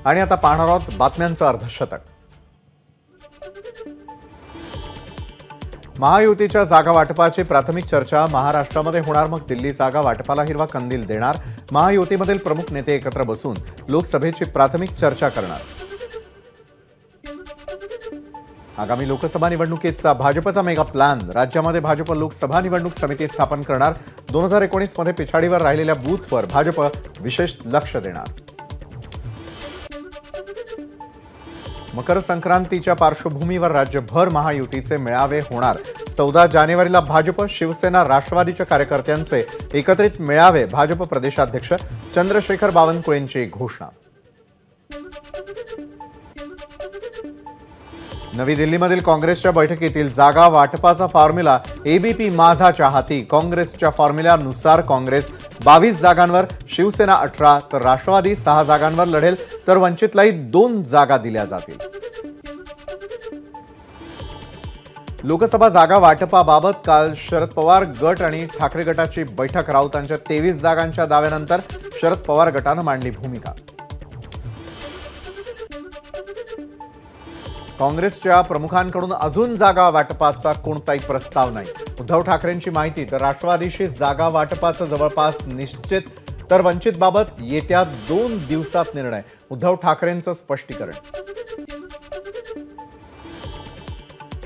आणि आता पाहणार आहोत बातम्यांचं अर्धशतक। महायुतीच्या जागा वाटपाची प्राथमिक चर्चा महाराष्ट्रामध्ये होणार, मग दिल्ली जागा वाटपाला हिरवा कंदील देणार। महायुतीमधील प्रमुख नेते एकत्र बसून लोकसभेची प्राथमिक चर्चा करणार। आगामी लोकसभा निवडणुकीचा भाजपचा मेगा प्लॅन, राज्यामध्ये भाजप लोकसभा निवडणूक समिती स्थापन करणार। 2019 मध्ये पिछाडीवर राहिलेल्या बूथवर भाजप विशेष लक्ष देणार। मकर संक्रांतीच्या पार्श्वभूमीवर राज्यभर महायुतीचे मेळावे होणार। 14 जानेवारीला भाजप, शिवसेना, राष्ट्रवादीच्या कार्यकर्त्यांचे एकत्रित मेळावे। भाजप प्रदेशाध्यक्ष चंद्रशेखर बावनकुळेंची घोषणा। नवी दिल्लीमधील काँग्रेसच्या बैठकीतील जागा वाटपाचा फॉर्म्युला एबीपी माझाच्या हाती। काँग्रेसच्या फॉर्म्युल्यानुसार काँग्रेस 22 जागांवर, शिवसेना 18 तर राष्ट्रवादी 6 जागांवर लढेल, तर वंचितलाही 2 जागा दिल्या जातील। लोकसभा जागा वाटपाबाबत काल शरद पवार गट आणि ठाकरे गटाची बैठक। राऊतांच्या 23 जागांच्या दाव्यानंतर शरद पवार गटानं मांडली भूमिका। काँग्रेसच्या प्रमुखांकडून अजून जागा वाटपाचा कोणताही प्रस्ताव नाही। उद्धव ठाकरेंची माहिती, तर राष्ट्रवादीशी जागा वाटपाचं जवळपास निश्चित, तर वंचितबाबत येत्या 2 दिवसात निर्णय। उद्धव ठाकरेंचं स्पष्टीकरण।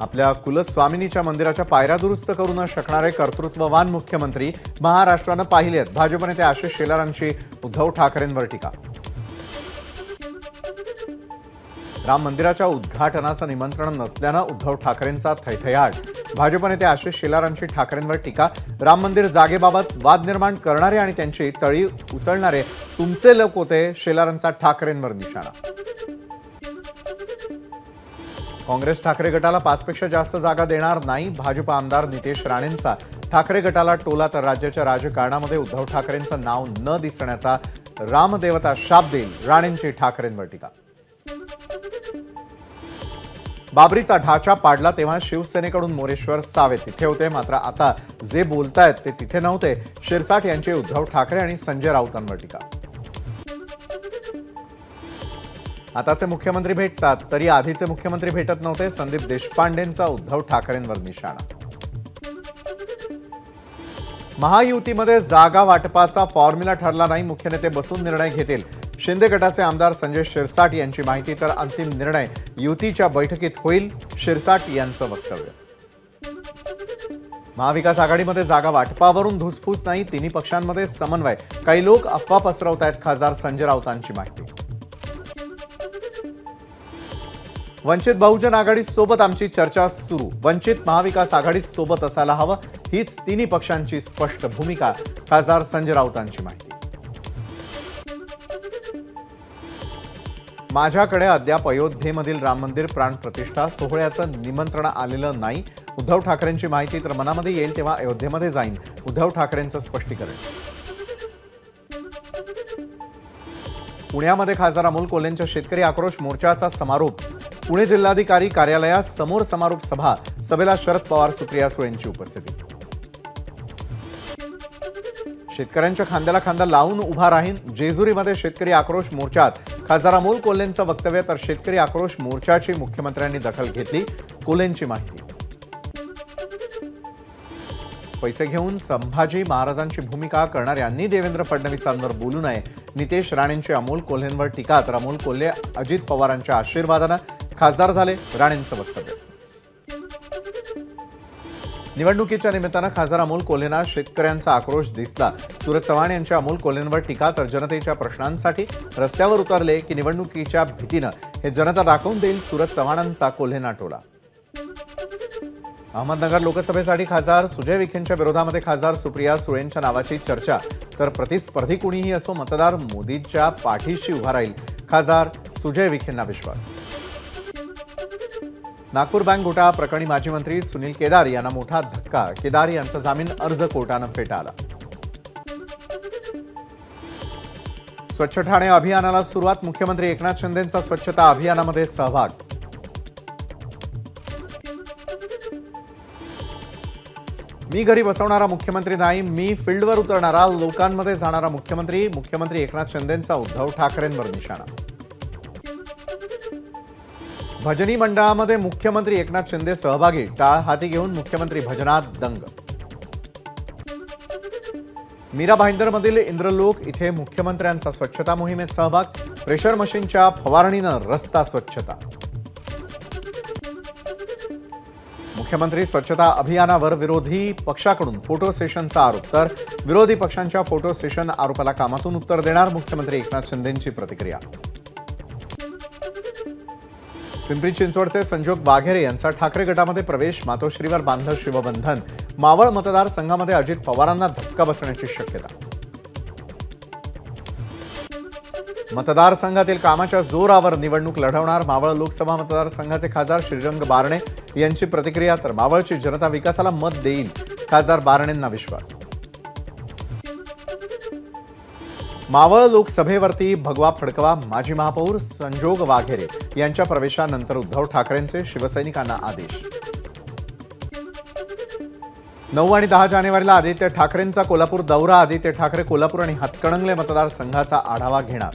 आपल्या कुलस्वामिनीच्या मंदिराच्या पायऱ्या दुरुस्त करू न शकणारे कर्तृत्ववान मुख्यमंत्री महाराष्ट्रानं पाहिलेत। भाजप नेते आशिष शेलारांची उद्धव ठाकरेंवर टीका। राम मंदिराच्या उद्घाटनाचं निमंत्रण नसल्यानं उद्धव ठाकरेंचा थैथयाट। भाजप नेते आशिष शेलारांची ठाकरेंवर टीका। राम मंदिर जागेबाबत वाद निर्माण करणारे आणि त्यांची तळी उचलणारे तुमचे लोक होते, शेलारांचा ठाकरेंवर निशाणा। काँग्रेस ठाकरे गटाला 5 पेक्षा जास्त जागा देणार नाही। भाजप आमदार नितेश राणेंचा ठाकरे गटाला टोला, तर राज्याच्या राजकारणामध्ये उद्धव ठाकरेंचं नाव न दिसण्याचा रामदेवता शाप देईल, राणेंची ठाकरेंवर टीका। बाबरीचा ढाचा पाडला तेव्हा शिवसेनेकडून मोरेश्वर सावे तिथे होते, मात्र आता जे बोलतायत ते तिथे नव्हते, शिरसाट यांची उद्धव ठाकरे आणि संजय राऊतांवर टीका। आताचे मुख्यमंत्री भेटतात तरी आधीचे मुख्यमंत्री भेटत नव्हते, संदीप देशपांडेंचा उद्धव ठाकरेंवर निशाणा। महायुतीमध्ये जागा वाटपाचा फॉर्म्युला ठरला नाही, मुख्य नेते बसून निर्णय घेतील। शिंदे गटाचे आमदार संजय शिरसाट यांची माहिती, तर अंतिम निर्णय युतीच्या बैठकीत होईल, शिरसाट यांचं वक्तव्य। महाविकास आघाडीमध्ये जागा वाटपावरून धुसफूस नाही, तिन्ही पक्षांमध्ये समन्वय, काही लोक अफवा पसरवतायत, खासदार संजय राऊतांची माहिती। वंचित बहुजन आघाडी सोबत आमची चर्चा सुरू, वंचित महाविकास आघाडी सोबत असायला हवं, हीच तिन्ही पक्षांची स्पष्ट भूमिका, खासदार संजय राऊतांची माहिती। माझ्याकडे अद्याप अयोध्येमधील राम मंदिर प्राण प्रतिष्ठा सोहळ्याचं निमंत्रण आलेलं नाही, उद्धव ठाकरेंची माहिती, तर मनामध्ये येईल तेव्हा अयोध्येमध्ये जाईन, उद्धव ठाकरेंचं स्पष्टीकरण। पुण्यामध्ये खासदार अमोल कोल्हेंच्या शेतकरी आक्रोश मोर्चाचा समारोप। पुणे जिल्हाधिकारी कार्यालयासमोर समारोप सभा, सभेला शरद पवार, सुप्रिया सुळेंची उपस्थिती। शेतकऱ्यांच्या खांद्याला खांदा लावून उभा राहीन, जेजुरीमध्ये शेतकरी आक्रोश मोर्चात खासदार अमोल कोल्हेंचं वक्तव्य, तर शेतकरी आक्रोश मोर्चाची मुख्यमंत्र्यांनी दखल घेतली, कोल्हेंची माहिती। पैसे घेऊन संभाजी महाराजांची भूमिका करणाऱ्यांनी देवेंद्र फडणवीसांवर बोलू नये, नितेश राणेंची अमोल कोल्हेंवर टीका, तर अमोल कोल्हे अजित पवारांच्या आशीर्वादानं खासदार झाले, राणेंचं वक्तव्य। निवडणुकीच्या निमित्तानं खासदार अमोल कोल्हेंना शेतकऱ्यांचा आक्रोश दिसला, सूरज चव्हाण यांच्या अमोल कोल्हेंवर टीका, तर जनतेच्या प्रश्नांसाठी रस्त्यावर उतरले की निवडणुकीच्या भीतीनं हे जनता दाखवून देईल, सूरज चव्हाणांचा कोल्हेंना टोला। अहमदनगर लोकसभेसाठी खासदार सुजय विखेंच्या विरोधामध्ये खासदार सुप्रिया सुळेंच्या नावाची चर्चा, तर प्रतिस्पर्धी कुणीही असो मतदार मोदींच्या पाठीशी उभा राहील, खासदार सुजय विखेंना विश्वास। नागपूर बँक घोटाळा प्रकरणी माजी मंत्री सुनील केदार यांना मोठा धक्का, केदार यांचा जामीन अर्ज कोर्टानं फेटाळला। स्वच्छ ठाणे अभियानाला सुरुवात, मुख्यमंत्री एकनाथ शिंदेंचा स्वच्छता अभियानामध्ये सहभाग। मी घरी बसवणारा मुख्यमंत्री नाही, मी फील्डवर उतरणारा, लोकांमध्ये जाणारा मुख्यमंत्री, मुख्यमंत्री एकनाथ शिंदेंचा उद्धव ठाकरेंवर निशाणा। भजनी मंडळामध्ये मुख्यमंत्री एकनाथ शिंदे सहभागी, टाळ हाती घेऊन मुख्यमंत्री भजनात दंग. मीरा भाईंदरमधील इंद्रलोक इथे मुख्यमंत्र्यांचा स्वच्छता मोहिमेत सहभाग, प्रेशर मशीनच्या फवारणीनं रस्ता स्वच्छता. मुख्यमंत्री स्वच्छता अभियानावर विरोधी पक्षाकडून फोटो सेशनचा आरोप, तर विरोधी पक्षांच्या फोटो सेशन आरोपाला कामातून उत्तर देणार मुख्यमंत्री एकनाथ शिंदेंची प्रतिक्रिया. पिंपरी चिंचवडचे संजोग वाघेरे यांचा ठाकरे गटामध्ये प्रवेश, मातोश्रीवर बांधलं शिवबंधन. मावळ मतदारसंघामध्ये अजित पवारांना धक्का बसण्याची शक्यता. मतदारसंघातील कामाच्या जोरावर निवडणूक लढवणार मावळ लोकसभा मतदारसंघाचे खासदार श्रीरंग बारणे यांची प्रतिक्रिया, तर मावळची जनता विकासाला मत देईल, खासदार बारणेंना विश्वास. मावळ लोकसभेवरती भगवा फडकवा, माजी महापौर संजोग वाघेरे यांच्या प्रवेशानंतर उद्धव ठाकरेंचे शिवसैनिकांना आदेश. 9 आणि 10 जानेवारीला आदित्य ठाकरेंचा कोल्हापूर दौरा. आदित्य ठाकरे कोल्हापूर आणि हातकणंगले मतदारसंघाचा आढावा घेणार.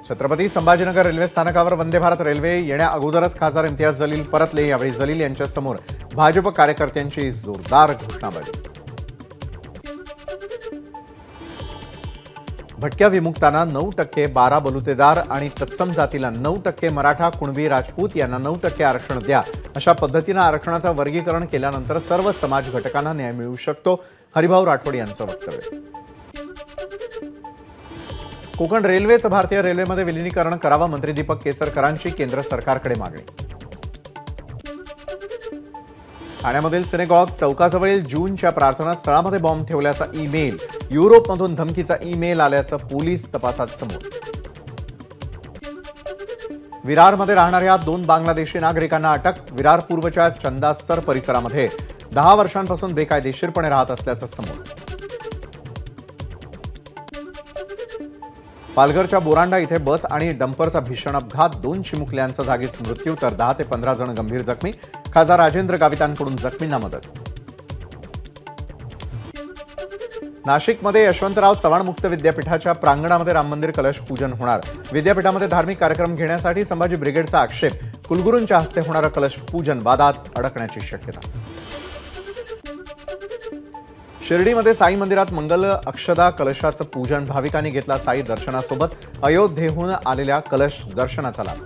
छत्रपती संभाजीनगर रेल्वे स्थानकावर वंदे भारत रेल्वे येण्या अगोदरच खासदार इम्तियाज जलील परतले. यावेळी जलील यांच्यासमोर भाजप कार्यकर्त्यांची जोरदार घोषणाबाजी. भटक्या विमुक्तांना 9%, 12 बलुतेदार आणि तत्सम जातीला 9%, मराठा, कुणबी, राजपूत यांना 9% आरक्षण द्या. अशा पद्धतीनं आरक्षणाचं वर्गीकरण केल्यानंतर सर्व समाज घटकांना न्याय मिळू शकतो, हरिभाऊ राठोड यांचं वक्तव्य. कोकण रेल्वेचं भारतीय रेल्वेमध्ये विलीनीकरण करावं, मंत्री दीपक केसरकरांची केंद्र सरकारकडे मागणी. ठाण्यामधील सिनेगॉग चौकाजवळील जूनच्या प्रार्थना स्थळामध्ये बॉम्ब ठेवल्याचा ईमेल, युरोपमधून धमकीचा ईमेल आल्याचं पोलीस तपासात समोर. विरारमध्ये राहणाऱ्या 2 बांगलादेशी नागरिकांना अटक. विरार पूर्वच्या चंदासर परिसरामध्ये 10 वर्षांपासून बेकायदेशीरपणे राहत असल्याचं समोर. पालघरच्या बोरांडा इथे बस आणि डंपरचा भीषण अपघात, 2 चिमुकल्यांचा जागीच मृत्यू, तर 10 ते 15 जण गंभीर जखमी. खासदार राजेंद्र गावितांकडून जखमींना मदत. नाशिकमध्ये यशवंतराव चव्हाण मुक्त विद्यापीठाच्या प्रांगणामध्ये राम मंदिर कलश पूजन होणार. विद्यापीठामध्ये धार्मिक कार्यक्रम घेण्यासाठी संभाजी ब्रिगेडचा आक्षेप. कुलगुरूंच्या हस्ते होणारं कलश पूजन वादात अडकण्याची शक्यता. शिर्डीमध्ये साई मंदिरात मंगल अक्षदा कलशाचं पूजन, भाविकांनी घेतला साई दर्शनासोबत. अयोध्येहून आलेल्या कलश दर्शनाचा लाभ.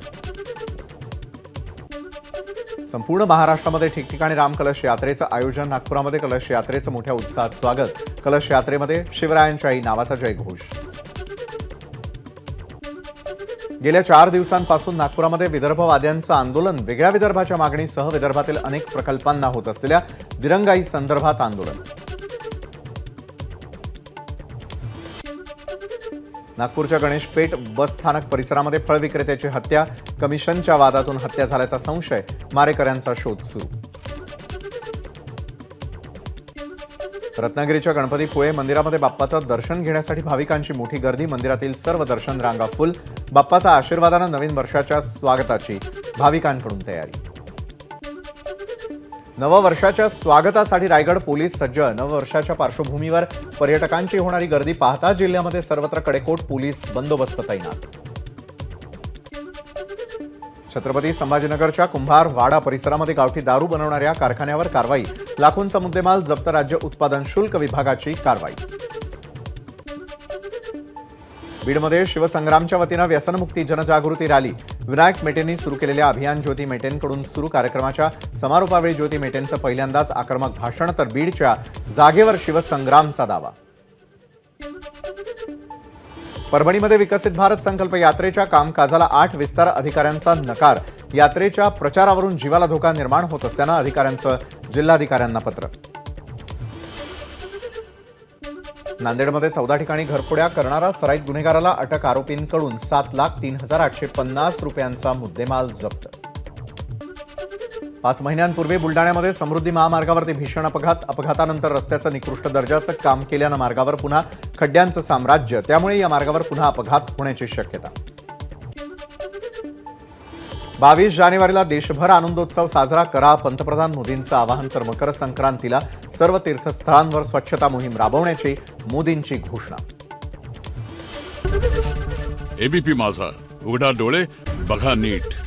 संपूर्ण महाराष्ट्रामध्ये ठिकठिकाणी रामकलश यात्रेचं आयोजन. नागपुरामध्ये कलश यात्रेचं मोठ्या उत्साहात स्वागत. कलश यात्रेमध्ये शिवरायांच्या आई नावाचा जयघोष. गेल्या 4 दिवसांपासून नागपुरामध्ये विदर्भवाद्यांचं आंदोलन. वेगळ्या विदर्भाच्या मागणीसह विदर्भातील अनेक प्रकल्पांना होत असलेल्या दिरंगाई संदर्भात आंदोलन. नागपूरच्या गणेशपेठ बसस्थानक परिसरामध्ये फळ विक्रेत्याची हत्या. कमिशनच्या वादातून हत्या झाल्याचा संशय, मारेकऱ्यांचा शोध सुरू. रत्नागिरीच्या गणपती पुळे मंदिरामध्ये बाप्पाचं दर्शन घेण्यासाठी भाविकांची मोठी गर्दी. मंदिरातील सर्व दर्शन रांगा फुल. बाप्पाच्या आशीर्वादानं नवीन वर्षाच्या स्वागताची भाविकांकडून तयारी. नववर्षाच्या स्वागतासाठी रायगड पोलीस सज्ज. नववर्षाच्या पार्श्वभूमीवर पर्यटकांची होणारी गर्दी पाहता जिल्ह्यामध्ये सर्वत्र कडेकोट पोलीस बंदोबस्त तैनात. छत्रपती संभाजीनगरच्या कुंभार वाडा परिसरामध्ये गावठी दारू बनवणाऱ्या कारखान्यावर कारवाई. लाखोंचा मुद्देमाल जप्त. राज्य उत्पादन शुल्क विभागाची कारवाई. बीडमध्ये शिवसंग्रामच्या वतीनं व्यसनमुक्ती जनजागृती रॅली. विनायक मेटेंनी सुरू केलेल्या अभियान ज्योती मेटेंकडून सुरू. कार्यक्रमाच्या समारोपावेळी ज्योती मेटेंचं पहिल्यांदाच आक्रमक भाषण, तर बीडच्या जागेवर शिवसंग्रामचा दावा. परभणीमध्ये विकसित भारत संकल्प यात्रेच्या कामकाजाला 8 विस्तार अधिकाऱ्यांचा नकार. यात्रेच्या प्रचारावरून जीवाला धोका निर्माण होत असल्यानं अधिकाऱ्यांचं जिल्हाधिकाऱ्यांना पत्र. नांदेडमध्ये 14 ठिकाणी घरफोड्या करणारा सराईत गुन्हेगाराला अटक. आरोपींकडून 7,03,850 रुपयांचा मुद्देमाल जप्त. 5 महिन्यांपूर्वी बुलडाण्यामध्ये समृद्धी महामार्गावरती भीषण अपघात. अपघातानंतर रस्त्याचं निकृष्ट दर्जाचं काम केल्यानं मार्गावर पुन्हा खड्ड्यांचं साम्राज्य. त्यामुळे या मार्गावर पुन्हा अपघात होण्याची शक्यता. 22 जानेवारीला देशभर आनंदोत्सव साजरा करा. पंतप्रधान मोदींचं आवाहन. तर मकर संक्रांतीला सर्व तीर्थस्थळांवर स्वच्छता मोहीम राबवण्याची मोदींची घोषणा. एबीपी माझा, उघडा डोळे बघा नीट.